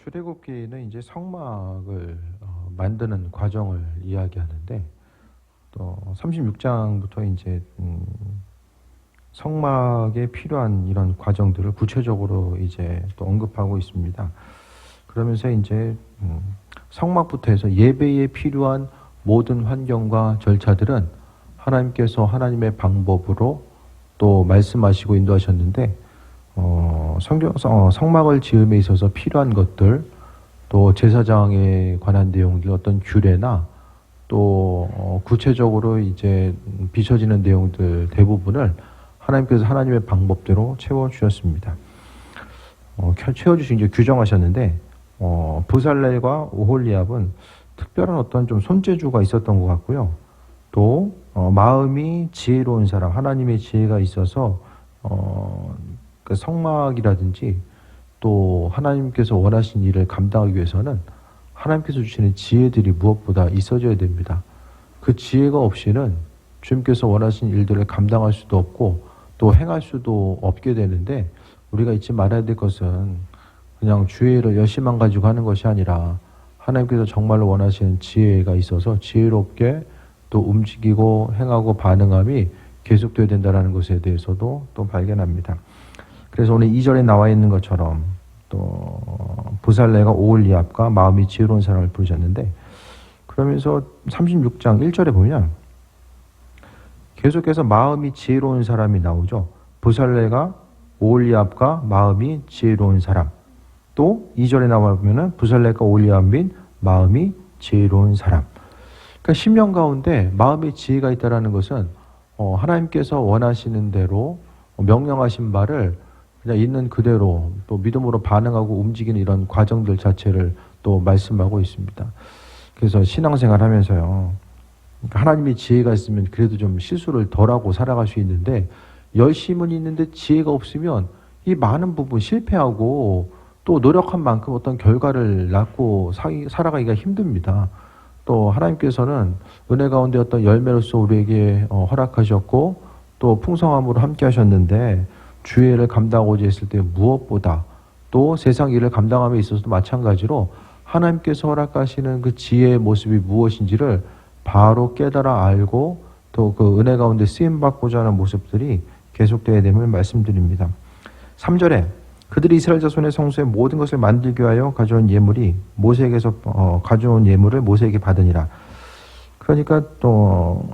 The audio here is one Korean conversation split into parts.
출애굽기는 이제 성막을 만드는 과정을 이야기하는데 또 36장부터 이제 성막에 필요한 이런 과정들을 구체적으로 이제 또 언급하고 있습니다. 그러면서 이제 성막부터 해서 예배에 필요한 모든 환경과 절차들은 하나님께서 하나님의 방법으로 또 말씀하시고 인도하셨는데 성막을 지음에 있어서 필요한 것들, 또 제사장에 관한 내용들, 어떤 규례나 또 구체적으로 이제 비춰지는 내용들 대부분을 하나님께서 하나님의 방법대로 채워주셨습니다. 채워주신 이제 규정하셨는데 부살렐과 오홀리압은 특별한 어떤 좀 손재주가 있었던 것 같고요. 또 마음이 지혜로운 사람, 하나님의 지혜가 있어서 그 성막이라든지 또 하나님께서 원하신 일을 감당하기 위해서는 하나님께서 주시는 지혜들이 무엇보다 있어져야 됩니다. 그 지혜가 없이는 주님께서 원하신 일들을 감당할 수도 없고 또 행할 수도 없게 되는데, 우리가 잊지 말아야 될 것은 그냥 주의를 열심만 가지고 하는 것이 아니라 하나님께서 정말로 원하시는 지혜가 있어서 지혜롭게 또 움직이고 행하고 반응함이 계속되어야 된다는 것에 대해서도 또 발견합니다. 그래서 오늘 2절에 나와 있는 것처럼 또 부살레가 오홀리압과 마음이 지혜로운 사람을 부르셨는데, 그러면서 36장 1절에 보면 계속해서 마음이 지혜로운 사람이 나오죠. 부살레가 오홀리압과 마음이 지혜로운 사람. 또 2절에 나와 보면은 부살레가 오홀리압 및 마음이 지혜로운 사람. 그러니까 심령 가운데 마음의 지혜가 있다라는 것은 하나님께서 원하시는 대로 명령하신 바를 그냥 있는 그대로 또 믿음으로 반응하고 움직이는 이런 과정들 자체를 또 말씀하고 있습니다. 그래서 신앙생활 하면서요, 하나님의 지혜가 있으면 그래도 좀 실수를 덜하고 살아갈 수 있는데, 열심은 있는데 지혜가 없으면 이 많은 부분 실패하고 또 노력한 만큼 어떤 결과를 낳고 살아가기가 힘듭니다. 또 하나님께서는 은혜 가운데 어떤 열매로서 우리에게 허락하셨고 또 풍성함으로 함께 하셨는데, 주의를 감당하고자 했을 때 무엇보다 또 세상 일을 감당함에 있어서도 마찬가지로 하나님께서 허락하시는 그 지혜의 모습이 무엇인지를 바로 깨달아 알고 또 그 은혜 가운데 쓰임받고자 하는 모습들이 계속되어야 됨을 말씀드립니다. 3절에 그들이 이스라엘 자손의 성소에 모든 것을 만들기 위하여 가져온 예물이 모세에게서 가져온 예물을 모세에게 받으니라. 그러니까 또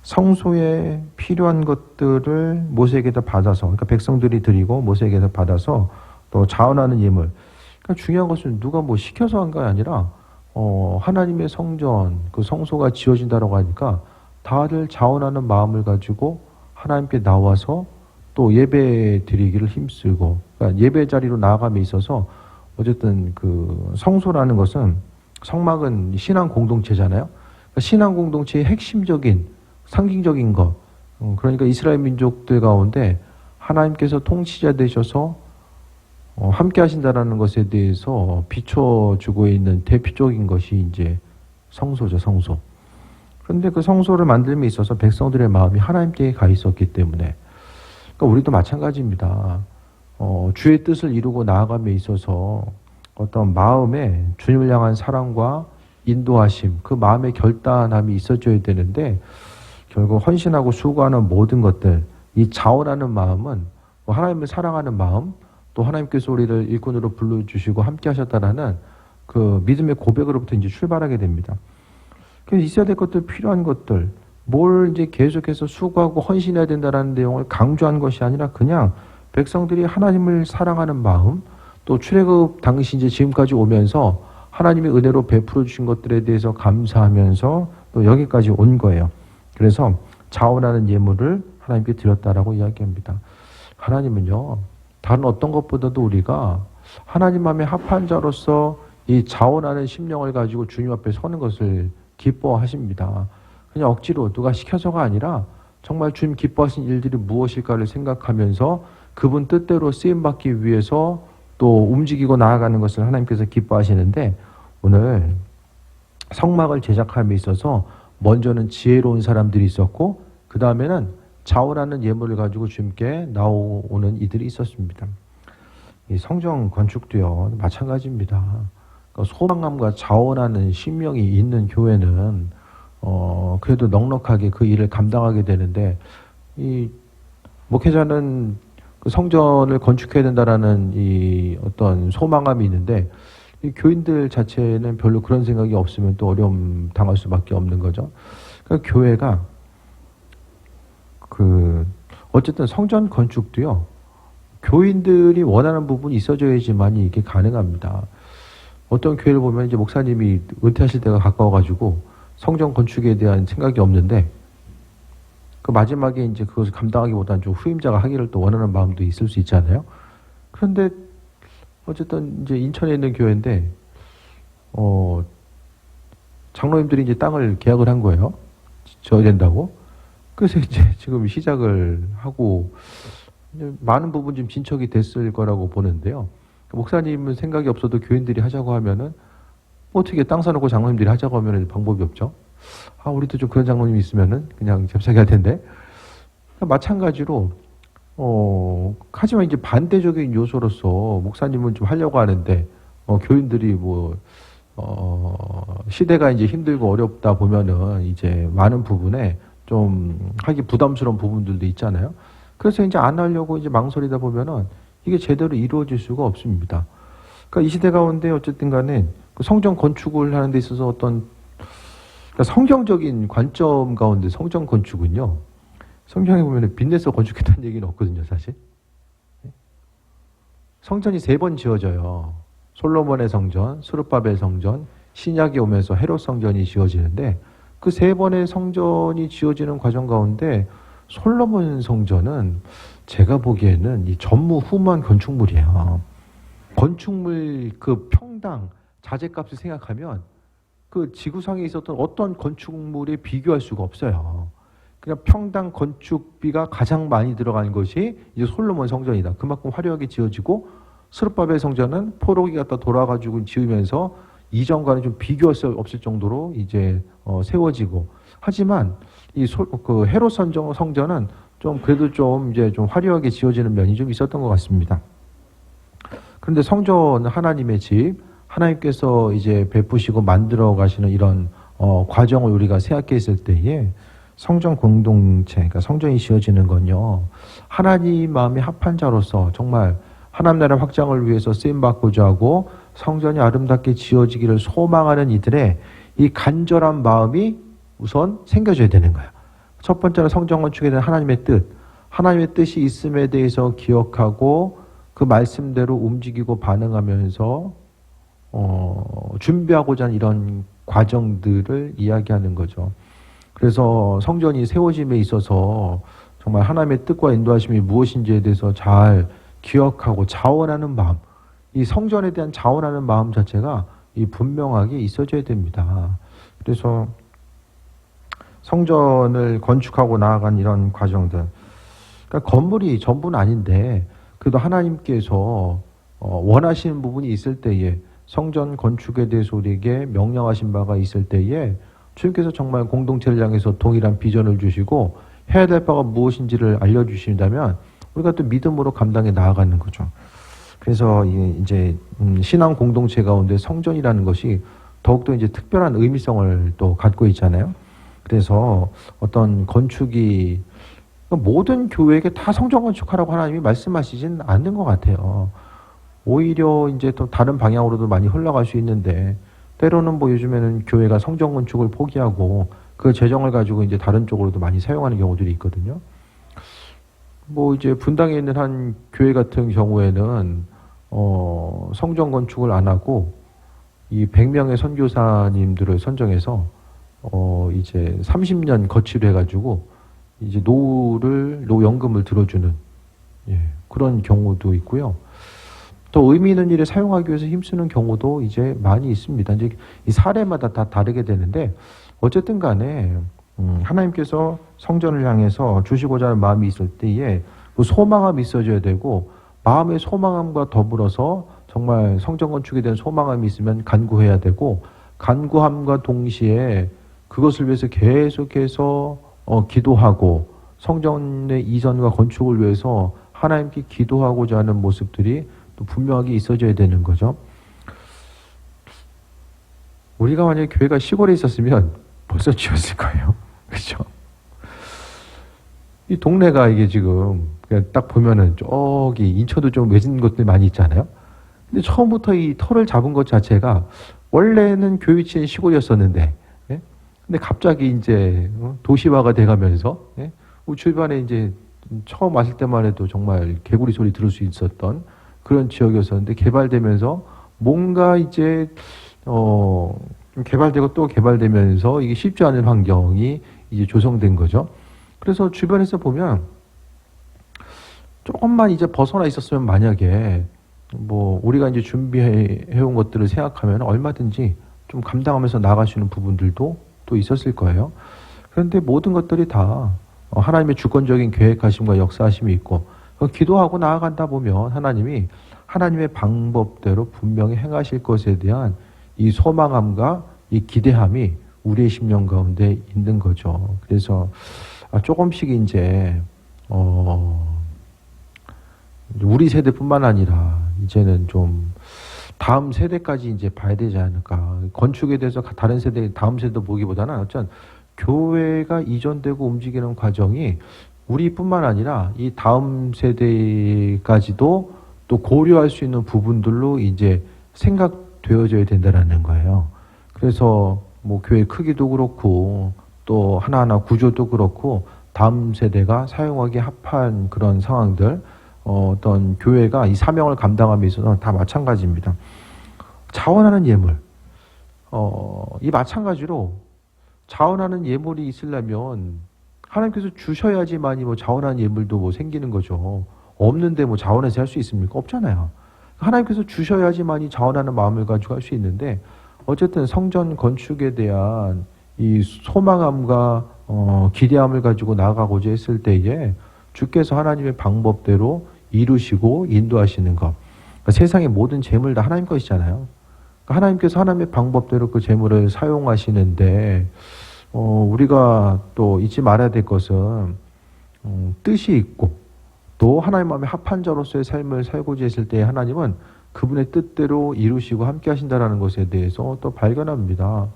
성소에 필요한 것들을 모세에게서 받아서, 그러니까 백성들이 드리고 모세에게서 받아서 또 자원하는 예물. 그러니까 중요한 것은 누가 뭐 시켜서 한 게 아니라 하나님의 성전, 그 성소가 지어진다라고 하니까 다들 자원하는 마음을 가지고 하나님께 나와서 또 예배 드리기를 힘쓰고, 그러니까 예배 자리로 나아감에 있어서 어쨌든 그 성소라는 것은, 성막은 신앙 공동체잖아요. 그러니까 신앙 공동체의 핵심적인 상징적인 것, 그러니까 이스라엘 민족들 가운데 하나님께서 통치자 되셔서 함께 하신다라는 것에 대해서 비춰주고 있는 대표적인 것이 이제 성소죠, 성소. 그런데 그 성소를 만들음에 있어서 백성들의 마음이 하나님께 가 있었기 때문에, 그러니까 우리도 마찬가지입니다. 주의 뜻을 이루고 나아감에 있어서 어떤 마음에 주님을 향한 사랑과 인도하심, 그 마음의 결단함이 있어져야 되는데, 결국 헌신하고 수고하는 모든 것들, 이 자원하는 마음은 하나님을 사랑하는 마음, 또 하나님께서 우리를 일꾼으로 불러주시고 함께 하셨다라는 그 믿음의 고백으로부터 이제 출발하게 됩니다. 그래서 있어야 될 것들, 필요한 것들, 뭘 이제 계속해서 수고하고 헌신해야 된다라는 내용을 강조한 것이 아니라 그냥 백성들이 하나님을 사랑하는 마음, 또 출애굽 당시 이제 지금까지 오면서 하나님의 은혜로 베풀어 주신 것들에 대해서 감사하면서 또 여기까지 온 거예요. 그래서 자원하는 예물을 하나님께 드렸다라고 이야기합니다. 하나님은요, 다른 어떤 것보다도 우리가 하나님 마음에 합한 자로서 이 자원하는 심령을 가지고 주님 앞에 서는 것을 기뻐하십니다. 그냥 억지로 누가 시켜서가 아니라 정말 주님 기뻐하신 일들이 무엇일까를 생각하면서 그분 뜻대로 쓰임받기 위해서 또 움직이고 나아가는 것을 하나님께서 기뻐하시는데, 오늘 성막을 제작함에 있어서 먼저는 지혜로운 사람들이 있었고 그 다음에는 자원하는 예물을 가지고 주님께 나오는 이들이 있었습니다. 이 성전 건축도요, 마찬가지입니다. 그러니까 소망감과 자원하는 신명이 있는 교회는, 그래도 넉넉하게 그 일을 감당하게 되는데, 이 목회자는 그 성전을 건축해야 된다라는 이 어떤 소망감이 있는데, 이 교인들 자체는 별로 그런 생각이 없으면 또 어려움 당할 수밖에 없는 거죠. 그러니까 교회가 어쨌든 성전 건축도요, 교인들이 원하는 부분이 있어줘야지만이 이게 가능합니다. 어떤 교회를 보면 이제 목사님이 은퇴하실 때가 가까워가지고 성전 건축에 대한 생각이 없는데, 그 마지막에 이제 그것을 감당하기보다는 좀 후임자가 하기를 또 원하는 마음도 있을 수 있잖아요. 그런데 어쨌든 이제 인천에 있는 교회인데, 장로님들이 이제 땅을 계약을 한 거예요. 져야 된다고. 그래서 이제 지금 시작을 하고, 많은 부분 좀 진척이 됐을 거라고 보는데요. 목사님은 생각이 없어도 교인들이 하자고 하면은, 어떻게 땅 사놓고 장로님들이 하자고 하면은 방법이 없죠. 우리도 좀 그런 장로님이 있으면은 그냥 잽싸게 할 텐데. 마찬가지로, 하지만 이제 반대적인 요소로서 목사님은 좀 하려고 하는데, 교인들이 시대가 이제 힘들고 어렵다 보면은 이제 많은 부분에 좀 하기 부담스러운 부분들도 있잖아요. 그래서 이제 안 하려고 이제 망설이다 보면은 이게 제대로 이루어질 수가 없습니다. 그러니까 이 시대 가운데 어쨌든 간에 그 성전 건축을 하는 데 있어서 어떤, 그러니까 성경적인 관점 가운데 성전 건축은요, 성경에 보면 빚내서 건축했다는 얘기는 없거든요, 사실. 성전이 3번 지어져요. 솔로몬의 성전, 스룹바벨 성전, 신약이 오면서 헤롯 성전이 지어지는데, 그 3번의 성전이 지어지는 과정 가운데 솔로몬 성전은 제가 보기에는 이 전무후무한 건축물이에요. 건축물 그 평당 자재값을 생각하면 그 지구상에 있었던 어떤 건축물에 비교할 수가 없어요. 그냥 평당 건축비가 가장 많이 들어간 것이 이제 솔로몬 성전이다. 그만큼 화려하게 지어지고, 스룹바벨 성전은 포로기 갖다 돌아가지고 지으면서 이전과는 좀 비교할 수 없을 정도로 이제 세워지고. 하지만 그 헤롯 성전은 좀 그래도 좀 이제 좀 화려하게 지어지는 면이 좀 있었던 것 같습니다. 그런데 성전 하나님의 집, 하나님께서 이제 베푸시고 만들어 가시는 이런 과정을 우리가 생각했을 때에 성전 공동체, 그러니까 성전이 지어지는 건요, 하나님 마음이 합한 자로서 정말 하나님 나라 확장을 위해서 쓰임받고자 하고 성전이 아름답게 지어지기를 소망하는 이들의 이 간절한 마음이 우선 생겨져야 되는 거예요. 첫 번째는 성전 건축에 대한 하나님의 뜻, 하나님의 뜻이 있음에 대해서 기억하고 그 말씀대로 움직이고 반응하면서 준비하고자 하는 이런 과정들을 이야기하는 거죠. 그래서 성전이 세워짐에 있어서 정말 하나님의 뜻과 인도하심이 무엇인지에 대해서 잘 기억하고 자원하는 마음, 이 성전에 대한 자원하는 마음 자체가 이 분명하게 있어져야 됩니다. 그래서 성전을 건축하고 나아간 이런 과정들, 그러니까 건물이 전부는 아닌데 그래도 하나님께서 원하시는 부분이 있을 때에, 성전 건축에 대해서 우리에게 명령하신 바가 있을 때에 주님께서 정말 공동체를 향해서 동일한 비전을 주시고 해야 될 바가 무엇인지를 알려주신다면 우리가 또 믿음으로 감당해 나아가는 거죠. 그래서 이제 신앙 공동체 가운데 성전이라는 것이 더욱더 이제 특별한 의미성을 또 갖고 있잖아요. 그래서 어떤 건축이, 모든 교회에게 다 성전 건축하라고 하나님이 말씀하시진 않는 것 같아요. 오히려 이제 또 다른 방향으로도 많이 흘러갈 수 있는데, 때로는 요즘에는 교회가 성전 건축을 포기하고 그 재정을 가지고 이제 다른 쪽으로도 많이 사용하는 경우들이 있거든요. 이제 분당에 있는 한 교회 같은 경우에는 성전 건축을 안 하고 이 100명의 선교사님들을 선정해서 이제 30년 거치를 해가지고 이제 노연금을 들어주는, 그런 경우도 있고요. 또 의미 있는 일에 사용하기 위해서 힘쓰는 경우도 이제 많이 있습니다. 이제 이 사례마다 다 다르게 되는데, 어쨌든 간에 하나님께서 성전을 향해서 주시고자 하는 마음이 있을 때에 그 소망함이 있어져야 되고, 마음의 소망함과 더불어서 정말 성전 건축에 대한 소망함이 있으면 간구해야 되고, 간구함과 동시에 그것을 위해서 계속해서 기도하고 성전의 이전과 건축을 위해서 하나님께 기도하고자 하는 모습들이 또 분명하게 있어져야 되는 거죠. 우리가 만약에 교회가 시골에 있었으면 벌써 지었을 거예요. 그렇죠? 이 동네가 이게 지금 그냥 딱 보면은 저기 인천도 좀 외진 곳들 많이 있잖아요. 근데 처음부터 이 터를 잡은 것 자체가 원래는 교회 위치는 시골이었었는데, 예? 근데 갑자기 이제 도시화가 돼가면서, 예? 우리 주변에 이제 처음 왔을 때만 해도 정말 개구리 소리 들을 수 있었던 그런 지역이었었는데 개발되면서 뭔가 이제 좀 개발되고 또 개발되면서 이게 쉽지 않은 환경이 이제 조성된 거죠. 그래서 주변에서 보면 조금만 이제 벗어나 있었으면 만약에 뭐 우리가 이제 준비해 온 것들을 생각하면 얼마든지 좀 감당하면서 나갈 수 있는 부분들도 또 있었을 거예요. 그런데 모든 것들이 다 하나님의 주권적인 계획하심과 역사하심이 있고 기도하고 나아간다 보면 하나님이 하나님의 방법대로 분명히 행하실 것에 대한 이 소망함과 이 기대함이 우리의 심령 가운데 있는 거죠. 그래서 조금씩 이제 우리 세대뿐만 아니라 이제는 좀 다음 세대까지 이제 봐야 되지 않을까. 건축에 대해서 다른 세대, 다음 세대 보기보다는 어쨌든 교회가 이전되고 움직이는 과정이 우리뿐만 아니라 이 다음 세대까지도 또 고려할 수 있는 부분들로 이제 생각되어져야 된다는 거예요. 그래서 뭐 교회 크기도 그렇고 또 하나하나 구조도 그렇고 다음 세대가 사용하기 합한 그런 상황들, 어떤 교회가 이 사명을 감당함에 있어서 다 마찬가지입니다. 자원하는 예물, 이 마찬가지로 자원하는 예물이 있으려면 하나님께서 주셔야지만이 뭐 자원하는 예물도 뭐 생기는 거죠. 없는데 뭐 자원해서 할 수 있습니까? 없잖아요. 하나님께서 주셔야지만이 자원하는 마음을 가지고 할 수 있는데 어쨌든 성전 건축에 대한 이 소망함과 기대함을 가지고 나아가고자 했을 때에 주께서 하나님의 방법대로 이루시고 인도하시는 것. 그러니까 세상의 모든 재물 다 하나님 것이잖아요. 그러니까 하나님께서 하나님의 방법대로 그 재물을 사용하시는데 우리가 또 잊지 말아야 될 것은 뜻이 있고 또 하나님 마음에 합한 자로서의 삶을 살고자 했을 때 하나님은 그분의 뜻대로 이루시고 함께 하신다는 것에 대해서 또 발견합니다.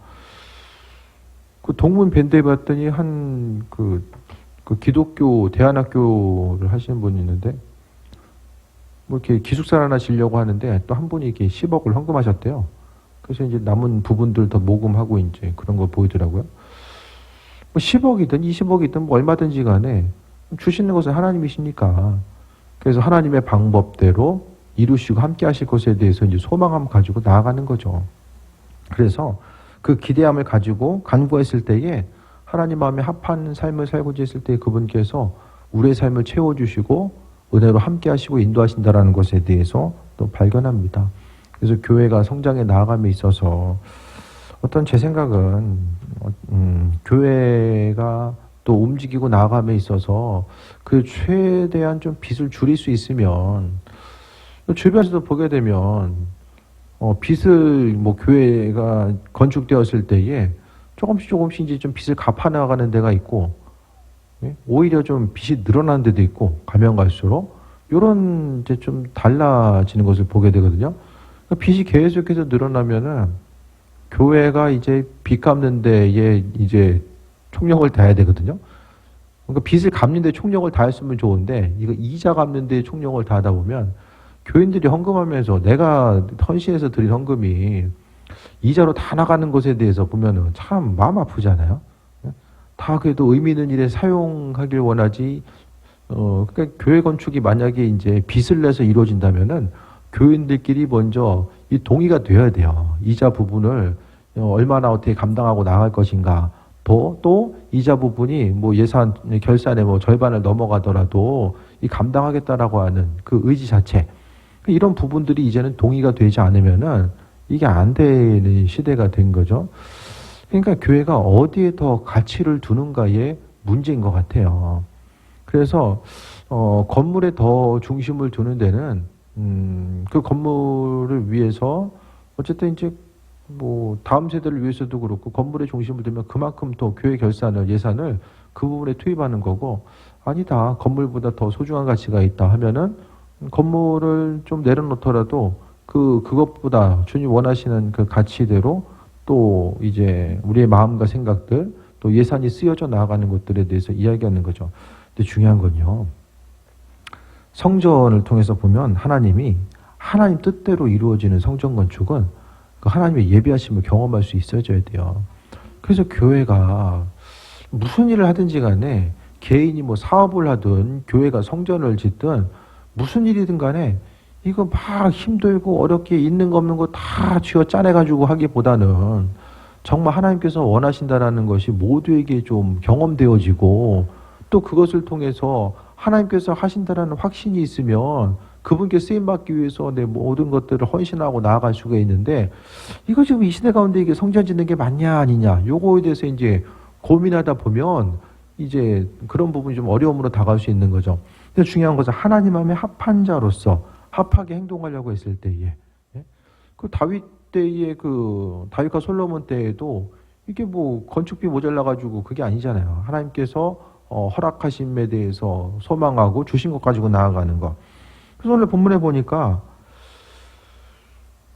그 동문 밴드에 봤더니 그 기독교 대안학교를 하시는 분이 있는데 뭐 이렇게 기숙사를 하나 지려고 하는데 또 한 분이 이렇게 10억을 헌금하셨대요. 그래서 이제 남은 부분들 더 모금하고 이제 그런 거 보이더라고요. 뭐 10억이든 20억이든 뭐 얼마든지 간에 주시는 것은 하나님이시니까 그래서 하나님의 방법대로 이루시고 함께 하실 것에 대해서 이제 소망함 가지고 나아가는 거죠. 그래서 그 기대함을 가지고 간구했을 때에 하나님 마음에 합한 삶을 살고자 했을 때 그분께서 우리의 삶을 채워주시고 은혜로 함께 하시고 인도하신다는 것에 대해서 또 발견합니다. 그래서 교회가 성장해 나아감에 있어서 어떤 제 생각은 교회가 또 움직이고 나아감에 있어서 그 최대한 좀 빚을 줄일 수 있으면 주변에서도 보게 되면 빚을 뭐 교회가 건축되었을 때에 조금씩 이제 좀 빚을 갚아나가는 데가 있고 오히려 좀 빚이 늘어나는 데도 있고 가면 갈수록 이런 이제 좀 달라지는 것을 보게 되거든요. 그러니까 빚이 계속해서 늘어나면은 교회가 이제 빚 갚는 데에 이제 총력을 다해야 되거든요. 그러니까 빚을 갚는 데 총력을 다했으면 좋은데 이거 이자 갚는 데 총력을 다하다 보면 교인들이 헌금하면서 내가 헌신해서 드린 헌금이 이자로 다 나가는 것에 대해서 보면은 참 마음 아프잖아요. 다 그래도 의미 있는 일에 사용하길 원하지. 그러니까 교회 건축이 만약에 이제 빚을 내서 이루어진다면은 교인들끼리 먼저 이 동의가 되어야 돼요. 이자 부분을 얼마나 어떻게 감당하고 나갈 것인가. 또 이자 부분이 뭐 예산 결산의 뭐 절반을 넘어가더라도 이 감당하겠다라고 하는 그 의지 자체. 이런 부분들이 이제는 동의가 되지 않으면은 이게 안 되는 시대가 된 거죠. 그러니까 교회가 어디에 더 가치를 두는가의 문제인 것 같아요. 그래서 건물에 더 중심을 두는 데는 그 건물을 위해서 어쨌든 이제 뭐 다음 세대를 위해서도 그렇고 건물에 중심을 두면 그만큼 더 교회 결산을 예산을 그 부분에 투입하는 거고 아니다 건물보다 더 소중한 가치가 있다 하면은 건물을 좀 내려놓더라도 그것보다 주님 원하시는 그 가치대로 또 이제 우리의 마음과 생각들 또 예산이 쓰여져 나아가는 것들에 대해서 이야기하는 거죠. 근데 중요한 건요. 성전을 통해서 보면 하나님이 하나님 뜻대로 이루어지는 성전 건축은 그 하나님의 예비하심을 경험할 수 있어져야 돼요. 그래서 교회가 무슨 일을 하든지 간에 개인이 뭐 사업을 하든 교회가 성전을 짓든 무슨 일이든 간에 이거 막 힘들고 어렵게 있는 거 없는 거 다 쥐어 짜내가지고 하기보다는 정말 하나님께서 원하신다라는 것이 모두에게 좀 경험되어지고 또 그것을 통해서 하나님께서 하신다라는 확신이 있으면 그분께 쓰임받기 위해서 내 모든 것들을 헌신하고 나아갈 수가 있는데 이거 지금 이 시대 가운데 이게 성전 짓는 게 맞냐 아니냐 요거에 대해서 이제 고민하다 보면 이제 그런 부분이 좀 어려움으로 다가올 수 있는 거죠. 근데 중요한 것은 하나님 마음에 합한 자로서 합하게 행동하려고 했을 때에 그 다윗 때의 그 다윗과 솔로몬 때에도 이게 뭐 건축비 모자라 가지고 그게 아니잖아요. 하나님께서 허락하심에 대해서 소망하고 주신 것 가지고 나아가는 거. 그래서 오늘 본문에 보니까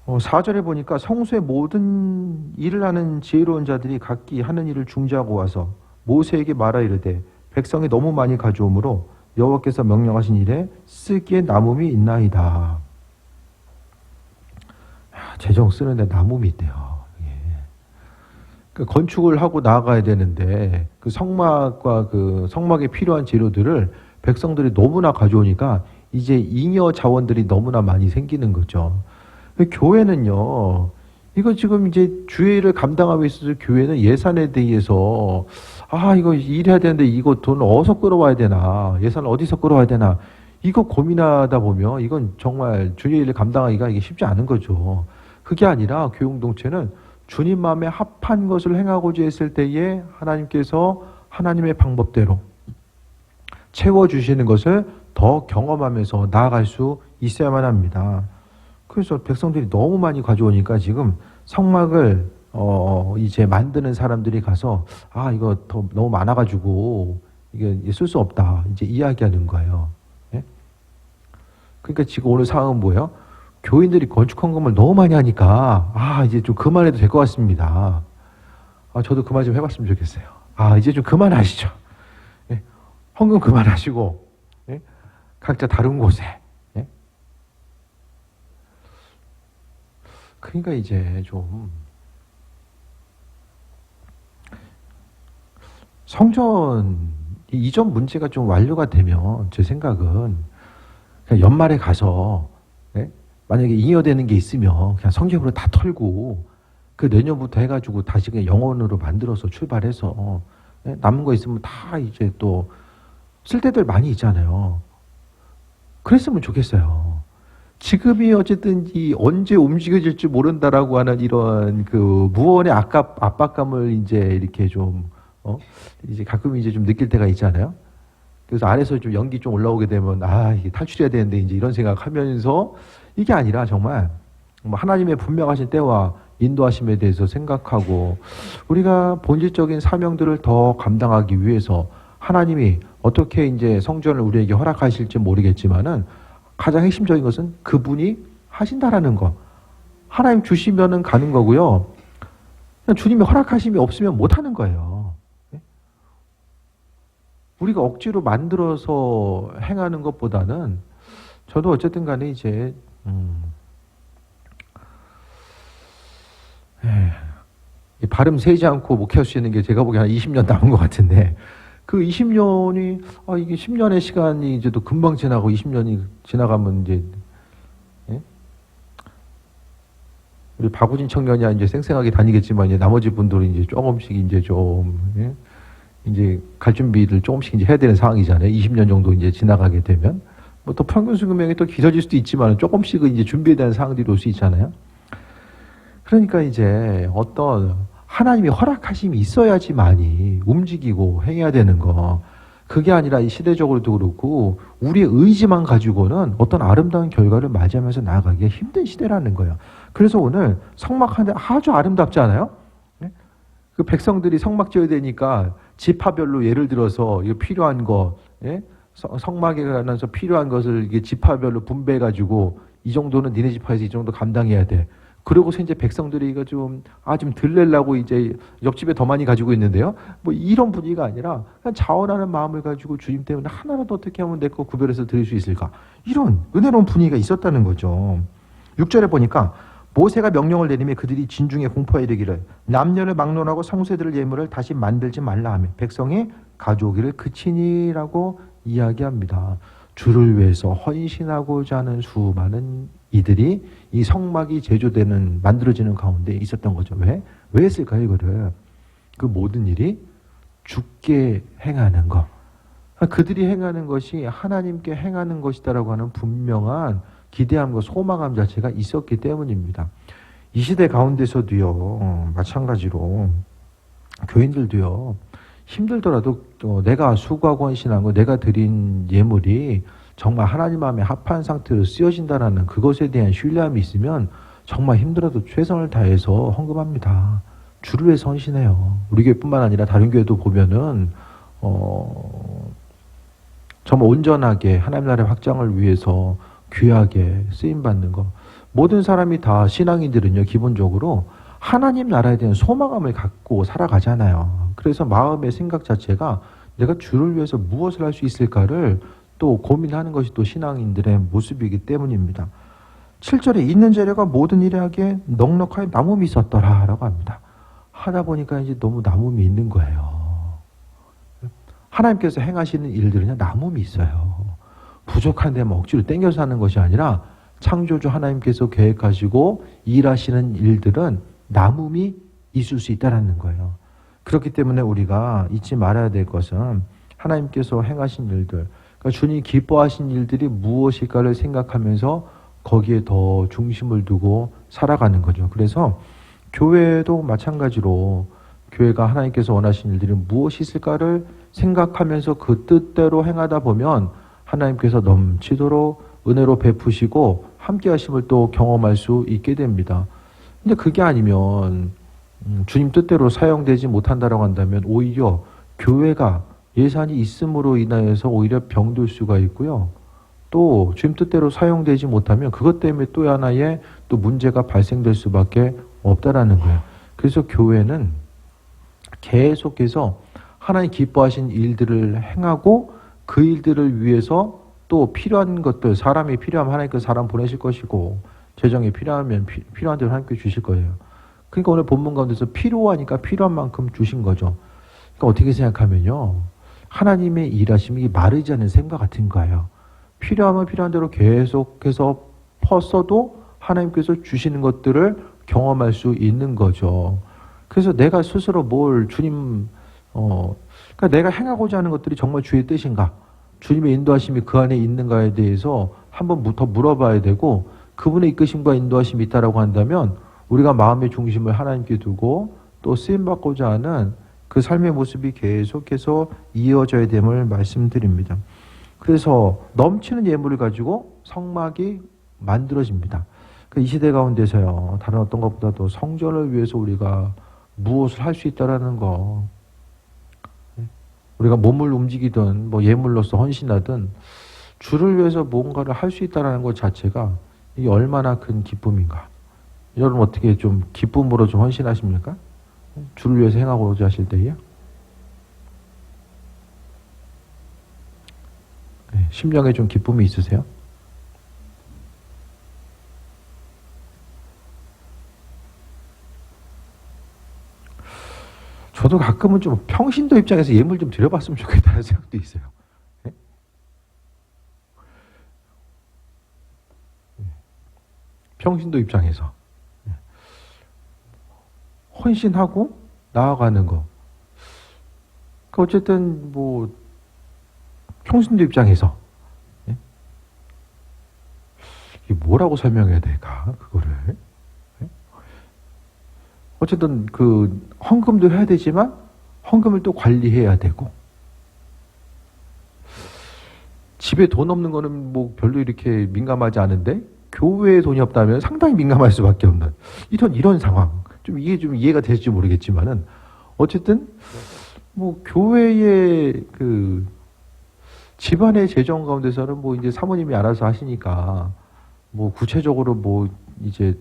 4절에 보니까 성소의 모든 일을 하는 지혜로운 자들이 각기 하는 일을 중지하고 와서 모세에게 말하 이르되 백성이 너무 많이 가져오므로 여호와께서 명령하신 일에 쓰기에 남음이 있나이다. 재정 쓰는데 남음이 있대요. 그 건축을 하고 나아가야 되는데 그 성막과 그 성막에 필요한 재료들을 백성들이 너무나 가져오니까 이제 잉여 자원들이 너무나 많이 생기는 거죠. 교회는요, 이거 지금 이제 주의를 감당하고 있어서 교회는 예산에 대해서 이거 일해야 되는데 이거 돈 어디서 끌어와야 되나, 예산을 어디서 끌어와야 되나, 이거 고민하다 보면 이건 정말 주의 일을 감당하기가 이게 쉽지 않은 거죠. 그게 아니라 교회공동체는 주님 마음에 합한 것을 행하고자 했을 때에 하나님께서 하나님의 방법대로 채워주시는 것을 더 경험하면서 나아갈 수 있어야만 합니다. 그래서 백성들이 너무 많이 가져오니까 지금 성막을 이제 만드는 사람들이 가서 이거 더 너무 많아가지고 이게 쓸 수 없다 이제 이야기하는 거예요. 예? 그러니까 지금 오늘 상황은 뭐예요? 교인들이 건축 헌금을 너무 많이 하니까 이제 좀 그만해도 될 것 같습니다. 저도 그만 좀 해봤으면 좋겠어요. 이제 좀 그만하시죠. 예? 헌금 그만하시고 예? 각자 다른 곳에. 예? 그러니까 이제 좀 성전 이전 문제가 좀 완료가 되면 제 생각은 그냥 연말에 가서 만약에 잉여되는 게 있으면 그냥 성경으로 다 털고 그 내년부터 해가지고 다시 그냥 영원으로 만들어서 출발해서 남은 거 있으면 다 이제 또 쓸 때들 많이 있잖아요. 그랬으면 좋겠어요. 지금이 어쨌든 언제 움직여질지 모른다라고 하는 이런 그 무언의 압박감을 이제 이렇게 좀 이제 가끔 이제 좀 느낄 때가 있잖아요. 그래서 안에서 좀 연기 좀 올라오게 되면 이게 탈출해야 되는데 이제 이런 생각하면서 이게 아니라 정말 하나님의 분명하신 때와 인도하심에 대해서 생각하고 우리가 본질적인 사명들을 더 감당하기 위해서 하나님이 어떻게 이제 성전을 우리에게 허락하실지 모르겠지만은 가장 핵심적인 것은 그분이 하신다라는 거. 하나님 주시면은 가는 거고요. 주님의 허락하심이 없으면 못 하는 거예요. 우리가 억지로 만들어서 행하는 것보다는 저도 어쨌든 간에 이제 발음 세지 않고 목회할 수 있는 게 제가 보기엔 한 20년 남은 것 같은데 그 20년이 이게 10년의 시간이 이제 또 금방 지나고 20년이 지나가면 이제 우리 박우진 청년이 이제 쌩쌩하게 다니겠지만 이제 나머지 분들은 이제 조금씩 이제 좀 이제 갈 준비를 조금씩 이제 해야 되는 상황이잖아요. 20년 정도 이제 지나가게 되면 뭐 또 평균 수명이 또 길어질 수도 있지만 조금씩은 이제 준비에 대한 사항들이 올 수 있잖아요. 그러니까 이제 어떤 하나님이 허락하심이 있어야지만이 움직이고 행해야 되는 거. 그게 아니라 이 시대적으로도 그렇고 우리의 의지만 가지고는 어떤 아름다운 결과를 맞이하면서 나아가기가 힘든 시대라는 거예요. 그래서 오늘 성막 하는데 아주 아름답지 않아요? 그 백성들이 성막 지어야 되니까 지파별로 예를 들어서 이거 필요한 거 성막에 관해서 필요한 것을 이게 지파별로 분배해가지고 이 정도는 니네 지파에서 이 정도 감당해야 돼. 그러고서 이제 백성들이 이거 좀 덜 내려고 이제 옆집에 더 많이 가지고 있는데요. 뭐 이런 분위기가 아니라 그냥 자원하는 마음을 가지고 주님 때문에 하나라도 어떻게 하면 내 거 구별해서 드릴 수 있을까. 이런 은혜로운 분위기가 있었다는 거죠. 6절에 보니까 모세가 명령을 내리며 그들이 진중에 공포에 이르기를 남녀를 막론하고 성새들을 예물을 다시 만들지 말라 하며 백성이 가져오기를 그치니라고 이야기합니다. 주를 위해서 헌신하고자 하는 수많은 이들이 이 성막이 제조되는 만들어지는 가운데 있었던 거죠. 왜 했을까요 이거를? 그 모든 일이 주께 행하는 것, 그들이 행하는 것이 하나님께 행하는 것이다라고 하는 분명한 기대함과 소망함 자체가 있었기 때문입니다. 이 시대 가운데서도요, 마찬가지로 교인들도요, 힘들더라도 내가 수고하고 헌신한 거, 내가 드린 예물이 정말 하나님 마음에 합한 상태로 쓰여진다는 그것에 대한 신뢰함이 있으면 정말 힘들어도 최선을 다해서 헌금합니다. 주를 위해서 헌신해요. 우리 교회뿐만 아니라 다른 교회도 보면은 정말 온전하게 하나님 나라의 확장을 위해서 귀하게 쓰임받는 것. 모든 사람이 다 신앙인들은요, 기본적으로 하나님 나라에 대한 소망함을 갖고 살아가잖아요. 그래서 마음의 생각 자체가 내가 주를 위해서 무엇을 할 수 있을까를 또 고민하는 것이 또 신앙인들의 모습이기 때문입니다. 7절에 있는 재료가 모든 일에 하기에 넉넉하게 남음이 있었더라 라고 합니다. 하다 보니까 이제 너무 남음이 있는 거예요. 하나님께서 행하시는 일들은요, 남음이 있어요. 부족한 데만 억지로 땡겨서 하는 것이 아니라 창조주 하나님께서 계획하시고 일하시는 일들은 남음이 있을 수 있다는 거예요. 그렇기 때문에 우리가 잊지 말아야 될 것은 하나님께서 행하신 일들, 그러니까 주님이 기뻐하신 일들이 무엇일까를 생각하면서 거기에 더 중심을 두고 살아가는 거죠. 그래서 교회도 마찬가지로 교회가 하나님께서 원하신 일들이 무엇이 있을까를 생각하면서 그 뜻대로 행하다 보면 하나님께서 넘치도록 은혜로 베푸시고 함께 하심을 또 경험할 수 있게 됩니다. 근데 그게 아니면 주님 뜻대로 사용되지 못한다라고 한다면 오히려 교회가 예산이 있음으로 인하여서 오히려 병들 수가 있고요. 또 주님 뜻대로 사용되지 못하면 그것 때문에 또 하나의 또 문제가 발생될 수밖에 없다라는 거예요. 그래서 교회는 계속해서 하나님 기뻐하신 일들을 행하고 그 일들을 위해서 또 필요한 것들, 사람이 필요하면 하나님께서 사람 보내실 것이고 재정이 필요하면 필요한 대로 하나님께 주실 거예요. 그러니까 오늘 본문 가운데서 필요하니까 필요한 만큼 주신 거죠. 그러니까 어떻게 생각하면요, 하나님의 일하심이 마르지 않는 샘과 같은 거예요. 필요하면 필요한 대로 계속해서 퍼써도 하나님께서 주시는 것들을 경험할 수 있는 거죠. 그래서 내가 스스로 뭘 주님, 그러니까 내가 행하고자 하는 것들이 정말 주의 뜻인가? 주님의 인도하심이 그 안에 있는가에 대해서 한번 더 물어봐야 되고, 그분의 이끄심과 인도하심이 있다라고 한다면 우리가 마음의 중심을 하나님께 두고 또 쓰임받고자 하는 그 삶의 모습이 계속해서 이어져야 됨을 말씀드립니다. 그래서 넘치는 예물을 가지고 성막이 만들어집니다. 이 시대 가운데서요, 다른 어떤 것보다도 성전을 위해서 우리가 무엇을 할 수 있다라는 거, 우리가 몸을 움직이든 뭐 예물로서 헌신하든 주를 위해서 뭔가를 할 수 있다라는 것 자체가 이게 얼마나 큰 기쁨인가. 여러분 어떻게 좀 기쁨으로 좀 헌신하십니까? 주를 위해서 행하고자 하실 때에 심령에 좀 기쁨이 있으세요? 저도 가끔은 좀 평신도 입장에서 예물 좀 드려봤으면 좋겠다는 생각도 있어요. 네? 평신도 입장에서 헌신하고 나아가는 거. 그러니까 어쨌든 뭐 평신도 입장에서 이게 뭐라고 설명해야 될까 그거를. 어쨌든 그 헌금도 해야 되지만 헌금을 또 관리해야 되고, 집에 돈 없는 거는 뭐 별로 이렇게 민감하지 않은데 교회에 돈이 없다면 상당히 민감할 수밖에 없는 이런 상황. 좀 이해가 될지 모르겠지만은 어쨌든 뭐 교회의 그 집안의 재정 가운데서는 뭐 이제 사모님이 알아서 하시니까 뭐 구체적으로 뭐 이제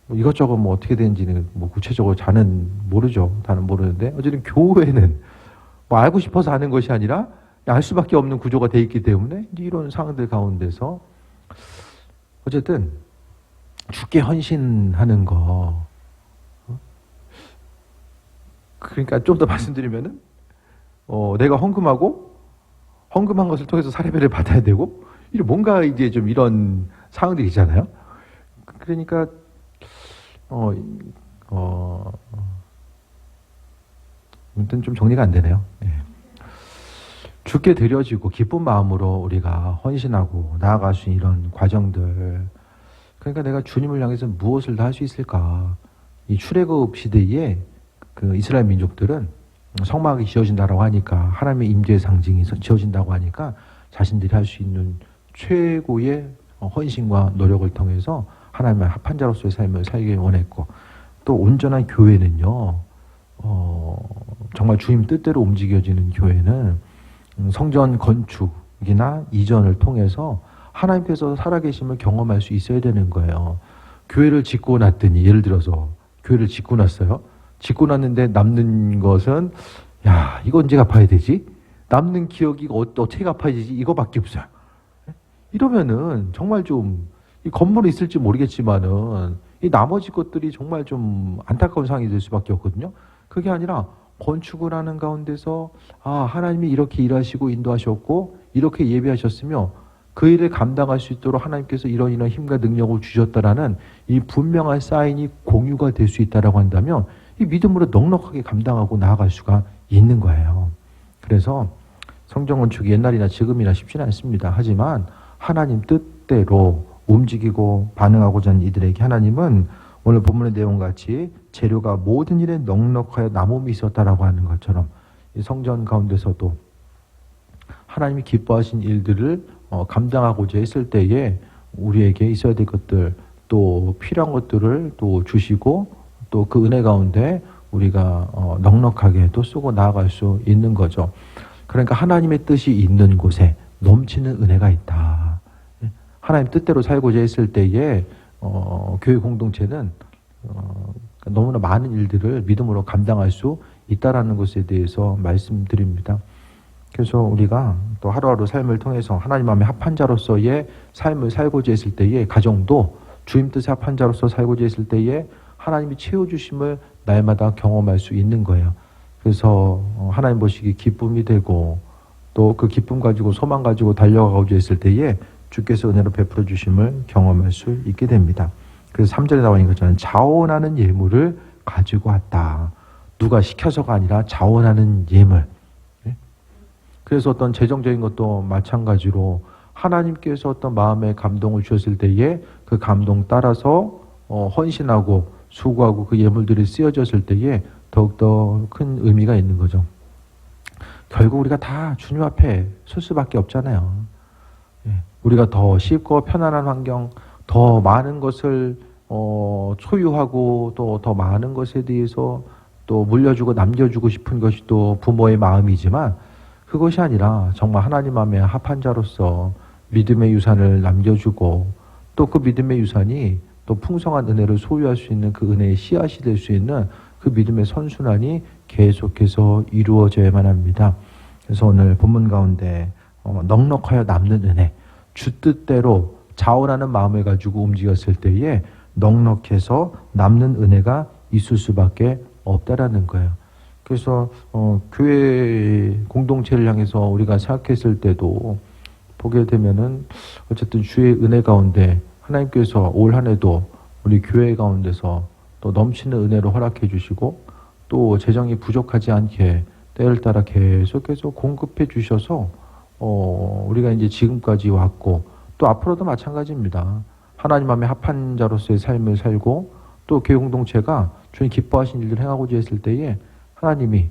뭐 이것저것 뭐 어떻게 되는지는 뭐 구체적으로 다는 모르죠. 다는 모르는데 어쨌든 교회는 뭐 알고 싶어서 하는 것이 아니라 알 수밖에 없는 구조가 돼 있기 때문에 이제 이런 상황들 가운데서 어쨌든 주께 헌신하는 거. 그러니까 좀 더 말씀드리면은 내가 헌금한 것을 통해서 사례배를 받아야 되고 이런 뭔가 이제 좀 이런 상황들이 있잖아요. 그러니까 아무튼 좀 정리가 안 되네요. 예. 주께 드려지고 기쁜 마음으로 우리가 헌신하고 나아갈 수 있는 이런 과정들. 그러니까 내가 주님을 향해서 무엇을 다 할 수 있을까? 이 출애굽 시대에 그 이스라엘 민족들은 성막이 지어진다고 하니까 하나님의 임재의 상징이 지어진다고 하니까 자신들이 할 수 있는 최고의 헌신과 노력을 통해서 하나님의 합한 자로서의 삶을 살길 원했고 또 온전한 교회는요 정말 주님 뜻대로 움직여지는 교회는 성전 건축이나 이전을 통해서 하나님께서 살아계심을 경험할 수 있어야 되는 거예요. 교회를 짓고 났더니 예를 들어서 교회를 짓고 났어요. 짓고 났는데 남는 것은 야 이거 언제 갚아야 되지? 남는 기억이 어떻게 갚아야 되지? 이거밖에 없어요. 이러면은 정말 좀 이 건물이 있을지 모르겠지만은 이 나머지 것들이 정말 좀 안타까운 상황이 될 수밖에 없거든요. 그게 아니라 건축을 하는 가운데서 하나님이 이렇게 일하시고 인도하셨고 이렇게 예배하셨으며 그 일을 감당할 수 있도록 하나님께서 이런 힘과 능력을 주셨다라는 이 분명한 사인이 공유가 될 수 있다라고 한다면 이 믿음으로 넉넉하게 감당하고 나아갈 수가 있는 거예요. 그래서 성전 건축이 옛날이나 지금이나 쉽지는 않습니다. 하지만 하나님 뜻대로 움직이고 반응하고자 하는 이들에게 하나님은 오늘 본문의 내용같이 재료가 모든 일에 넉넉하여 남음이 있었다라고 하는 것처럼 이 성전 가운데서도 하나님이 기뻐하신 일들을 감당하고자 했을 때에 우리에게 있어야 될 것들 또 필요한 것들을 또 주시고 또 그 은혜 가운데 우리가 넉넉하게 또 쓰고 나아갈 수 있는 거죠. 그러니까 하나님의 뜻이 있는 곳에 넘치는 은혜가 있다. 하나님 뜻대로 살고자 했을 때에 교회 공동체는 너무나 많은 일들을 믿음으로 감당할 수 있다라는 것에 대해서 말씀드립니다. 그래서 우리가 또 하루하루 삶을 통해서 하나님 마음에 합한 자로서의 삶을 살고자 했을 때에 가정도 주님 뜻에 합한 자로서 살고자 했을 때에 하나님이 채워주심을 날마다 경험할 수 있는 거예요. 그래서 하나님 보시기 기쁨이 되고 또 그 기쁨 가지고 소망 가지고 달려가고자 했을 때에 주께서 은혜로 베풀어 주심을 경험할 수 있게 됩니다. 그래서 3절에 나와 있는 것처럼 자원하는 예물을 가지고 왔다. 누가 시켜서가 아니라 자원하는 예물. 그래서 어떤 재정적인 것도 마찬가지로 하나님께서 어떤 마음의 감동을 주셨을 때에 그 감동 따라서 헌신하고 수고하고 그 예물들이 쓰여졌을 때에 더욱더 큰 의미가 있는 거죠. 결국 우리가 다 주님 앞에 설 수밖에 없잖아요. 우리가 더 쉽고 편안한 환경, 더 많은 것을 소유하고 또 더 많은 것에 대해서 또 물려주고 남겨주고 싶은 것이 또 부모의 마음이지만 그것이 아니라 정말 하나님 마음에 합한 자로서 믿음의 유산을 남겨주고 또 그 믿음의 유산이 또 풍성한 은혜를 소유할 수 있는 그 은혜의 씨앗이 될 수 있는 그 믿음의 선순환이 계속해서 이루어져야만 합니다. 그래서 오늘 본문 가운데 넉넉하여 남는 은혜, 주 뜻대로 자원하는 마음을 가지고 움직였을 때에 넉넉해서 남는 은혜가 있을 수밖에 없다라는 거예요. 그래서 교회 공동체를 향해서 우리가 생각했을 때도 보게 되면은 어쨌든 주의 은혜 가운데 하나님께서 올 한 해도 우리 교회 가운데서 또 넘치는 은혜로 허락해 주시고 또 재정이 부족하지 않게 때를 따라 계속해서 공급해 주셔서 우리가 이제 지금까지 왔고 또 앞으로도 마찬가지입니다. 하나님 마음에 합한 자로서의 삶을 살고 또 교회 공동체가 주님 기뻐하신 일들을 행하고자 했을 때에 하나님이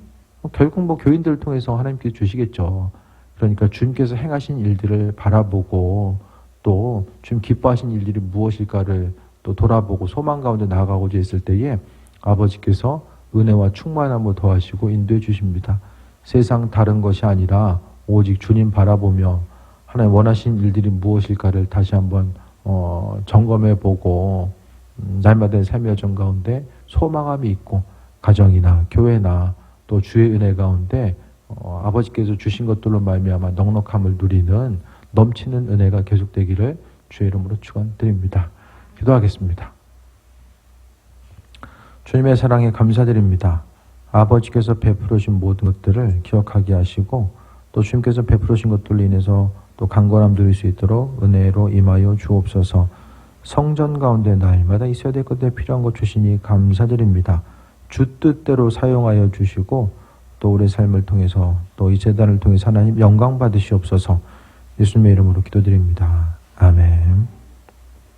결국 뭐 교인들을 통해서 하나님께서 주시겠죠. 그러니까 주님께서 행하신 일들을 바라보고 또 주님 기뻐하신 일들이 무엇일까를 또 돌아보고 소망 가운데 나아가고자 했을 때에 아버지께서 은혜와 충만함을 더하시고 인도해 주십니다. 세상 다른 것이 아니라 오직 주님 바라보며 하나님 원하신 일들이 무엇일까를 다시 한번 점검해보고 날마다의 삶의 여정 가운데 소망함이 있고 가정이나 교회나 또 주의 은혜 가운데 아버지께서 주신 것들로 말미암아 넉넉함을 누리는 넘치는 은혜가 계속되기를 주의 이름으로 축원드립니다. 기도하겠습니다. 주님의 사랑에 감사드립니다. 아버지께서 베풀어 주신 모든 것들을 기억하게 하시고 또 주님께서 베풀어 주신 것들로 인해서 또 강건함 누릴 수 있도록 은혜로 임하여 주옵소서. 성전 가운데 날마다 있어야 될 것들 필요한 것 주시니 감사드립니다. 주 뜻대로 사용하여 주시고 또 우리 삶을 통해서 또 이 제단을 통해서 하나님 영광 받으시옵소서. 예수님의 이름으로 기도드립니다. 아멘.